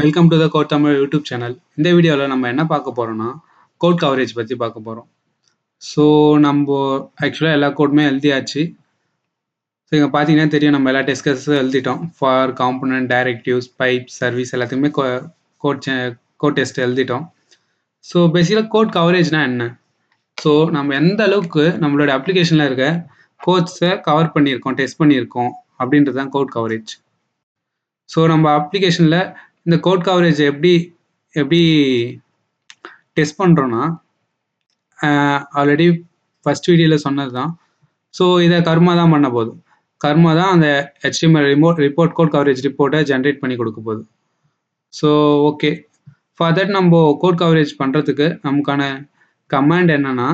Welcome to the code Tamil YouTube channel. இந்த வீடியோவில் நம்ம என்ன பார்க்க போகிறோம்னா கோட் கவரேஜ் பற்றி பார்க்க போகிறோம். ஸோ நம்ம ஆக்சுவலாக எல்லா கோடுமே எழுதியாச்சு. ஸோ இங்கே பார்த்தீங்கன்னா தெரியும், நம்ம எல்லா டெஸ்ட் கேஸஸும் எழுதிட்டோம். For component, directives, pipe, service எல்லாத்துக்குமே கோட் டெஸ்ட் எழுதிட்டோம். ஸோ பேசிக்காக கோட் கவரேஜ்னால் என்ன? ஸோ நம்ம எந்த அளவுக்கு நம்மளோட அப்ளிகேஷனில் இருக்க கோட்ஸை கவர் பண்ணியிருக்கோம், டெஸ்ட் பண்ணியிருக்கோம் அப்படின்றது தான் கோட் கவரேஜ். ஸோ நம்ம அப்ளிகேஷனில் இந்த கோட் கவரேஜ் எப்படி டெஸ்ட் பண்ணுறோன்னா, ஆல்ரெடி ஃபஸ்ட் வீடியோவில் சொன்னது தான். ஸோ இதை கர்மா தான் பண்ண போகுது. கர்மா தான் அந்த HTML ரிப்போர்ட் கோட் கவரேஜ் ரிப்போர்ட்டை ஜென்ரேட் பண்ணி கொடுக்க போகுது. ஸோ ஓகே, ஃபார் தட் நம்ம கோட் கவரேஜ் பண்ணுறதுக்கு நமக்கான கமாண்ட் என்னன்னா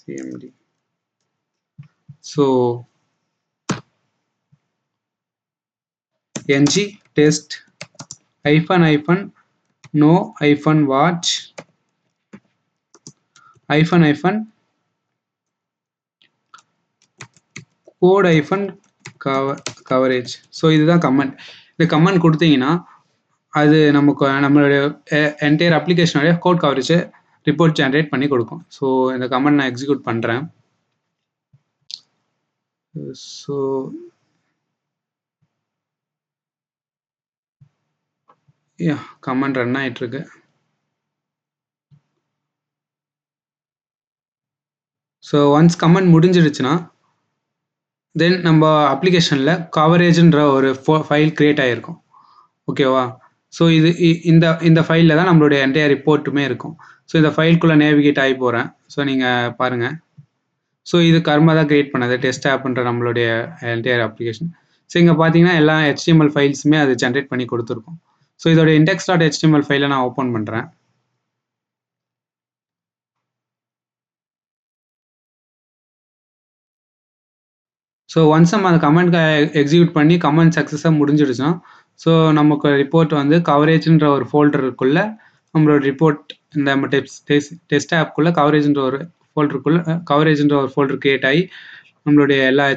cmd. So ng test -no -watch -code coverage. So இதுதான் கமெண்ட். இந்த கமெண்ட் கொடுத்தீங்கன்னா அது நம்மளுடைய என்டையர் அப்ளிகேஷனுடைய கோட் கவரேஜை ரிப்போர்ட் ஜென்ரேட் பண்ணி கொடுக்கும். ஸோ இந்த கமெண்ட் நான் எக்ஸிக்யூட் பண்ணுறேன். ஸோ கமெண்ட் ரன் ஆகிட்டு இருக்கு. ஸோ ஒன்ஸ் கமெண்ட் முடிஞ்சிடுச்சுன்னா தென் நம்ம அப்ளிகேஷனில் கவரேஜ்ன்ற ஒரு ஃபைல் கிரியேட் ஆகிருக்கும். ஓகேவா? ஸோ இந்த ஃபைலில் தான் நம்மளுடைய என்டையர் ரிப்போர்ட்டுமே இருக்கும். ஸோ இந்த ஃபைலுக்குள்ளே நேவிகேட் ஆகி போகிறேன். ஸோ நீங்கள் பாருங்கள். ஸோ இது கர்மா தான் கிரியேட் பண்ணது, டெஸ்ட் ஆப்ன்ற நம்மளுடைய என்டையர் அப்ளிகேஷன். ஸோ இங்கே பார்த்தீங்கன்னா எல்லா HTML ஃபைல்ஸுமே அது ஜென்ரேட் பண்ணி கொடுத்துருக்கும். ஸோ இதோட index.html ஃபைலை நான் ஓப்பன் பண்ணுறேன். ஸோ ஒன்ஸ் நம்ம அந்த கமெண்ட் எக்ஸிக்யூட் பண்ணி கமெண்ட் சக்ஸஸாக முடிஞ்சிடுச்சுன்னா, ஸோ நமக்கு ரிப்போர்ட் வந்து கவரேஜ்ன்ற ஒரு ஃபோல்டருக்குள்ளே நம்மளோட ரிப்போர்ட் இந்த நம்ம டெஸ்ட் ஆப்குள்ளே கவரேஜ்ன்ற ஒரு ஃபோல்டர் கிரியேட் ஆகி நம்மளுடைய எல்லா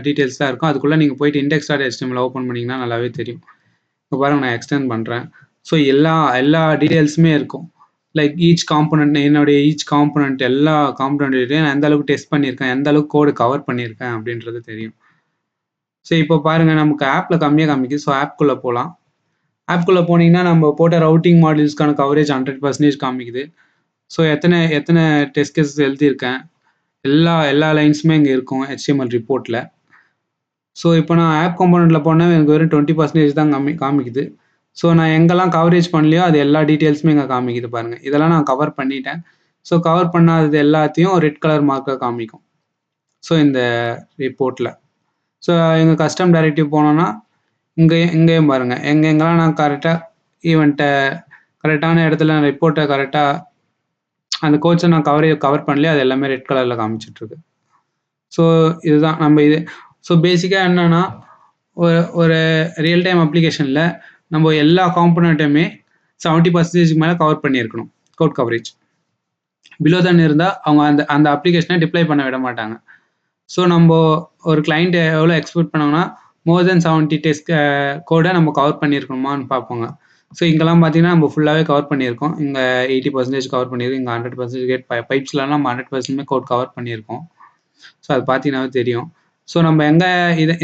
டீட்டெயில்ஸ் தான் இருக்கும். அதுக்குள்ளே நீங்கள் போயிட்டு index.html ஓப்பன் பண்ணிங்கன்னா நல்லாவே தெரியும். இப்போ பாருங்கள், நான் எக்ஸ்டெண்ட் பண்ணுறேன். ஸோ எல்லா டீட்டெயில்ஸுமே இருக்கும். லைக் ஈச் காம்பனண்ட், என்னுடைய ஈச் காம்பனண்ட் எல்லா காம்பனண்ட்டையும் நான் எந்த அளவுக்கு டெஸ்ட் பண்ணியிருக்கேன், எந்த அளவுக்கு கோடு கவர் பண்ணியிருக்கேன் அப்படின்றது தெரியும். ஸோ இப்போ பாருங்கள், நமக்கு ஆப்பில் கம்மியாக காமிக்குது. ஸோ ஆப்குள்ளே போகலாம். ஆப்குள்ளே போனீங்கன்னா நம்ம போட்ட ரவுட்டிங் மாடியூல்ஸ்க்கான கவரேஜ் 100% காமிக்குது. ஸோ எத்தனை டெஸ்ட் கேஸஸ் எழுதியிருக்கேன், எல்லா லைன்ஸுமே இங்கே இருக்கும் HTML ரிப்போர்ட்டில். ஸோ இப்போ நான் ஆப் காம்பனண்ட்டில் போனால் எனக்கு வெறும் 20% தான் காமிக்குது. ஸோ நான் எங்கெல்லாம் கவரேஜ் பண்ணலையோ அது எல்லா டீட்டெயில்ஸுமே இங்கே காமிக்குது பாருங்கள். இதெல்லாம் நான் கவர் பண்ணிட்டேன். ஸோ கவர் பண்ணாதது எல்லாத்தையும் ரெட் கலர் மார்க்காக காமிக்கும். ஸோ இந்த ரிப்போர்ட்டில் ஸோ எங்கள் கஸ்டம் டைரக்டிவ் போனோன்னா இங்கேயும் பாருங்கள், எங்கெங்கெல்லாம் நான் கரெக்டாக ஈவெண்ட்டை கரெக்டான இடத்துல ரிப்போர்ட்டை கரெக்டாக அந்த கோட்ஸை நான் கவர் பண்ணலையோ அது எல்லாமே ரெட் கலரில் காமிச்சிட்ருக்கு. ஸோ இதுதான் நம்ம இது. ஸோ பேசிக்காக என்னென்னா, ஒரு ரியல் டைம் அப்ளிகேஷனில் நம்ம எல்லா காம்பனண்ட்டுமே 70% மேலே கவர் பண்ணியிருக்கணும் கோட் கவரேஜ். பிலோ தான் இருந்தால் அவங்க அந்த அப்ளிகேஷனை டிப்ளை பண்ண விட மாட்டாங்க. ஸோ நம்ம ஒரு கிளைண்ட் எவ்வளோ எக்ஸ்பெக்ட் பண்ணாங்கன்னா மோர் தென் 70 டெஸ்ட் கோடை நம்ம கவர் பண்ணியிருக்கணுமான்னு பார்ப்போங்க. ஸோ இங்கெல்லாம் பார்த்தீங்கன்னா நம்ம ஃபுல்லாகவே கவர் பண்ணியிருக்கோம். இங்கே 80% கவர் பண்ணியிருக்கோம். இங்கே 100% பைப்ஸ்லாம் நம்ம 100% கோட் கவர் பண்ணியிருக்கோம். ஸோ அது பார்த்தீங்கன்னாவே தெரியும். ஸோ நம்ம எங்கே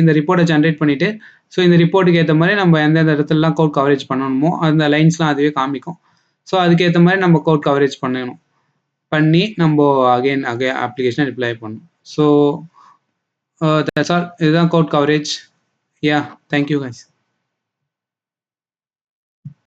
இந்த ரிப்போர்ட்டை ஜென்ரேட் பண்ணிவிட்டு, ஸோ இந்த ரிப்போர்ட்டுக்கு ஏற்ற மாதிரி நம்ம எந்தெந்த இடத்துலலாம் கோட் கவரேஜ் பண்ணணுமோ அந்த லைன்ஸ்லாம் அதுவே காமிக்கும். ஸோ அதுக்கேற்ற மாதிரி நம்ம கோட் கவரேஜ் பண்ணி நம்ம அகைன் அப்ளிகேஷனை ரிப்ளை பண்ணணும். So that's all. இதுதான் கோட் கவரேஜ். Thank you guys.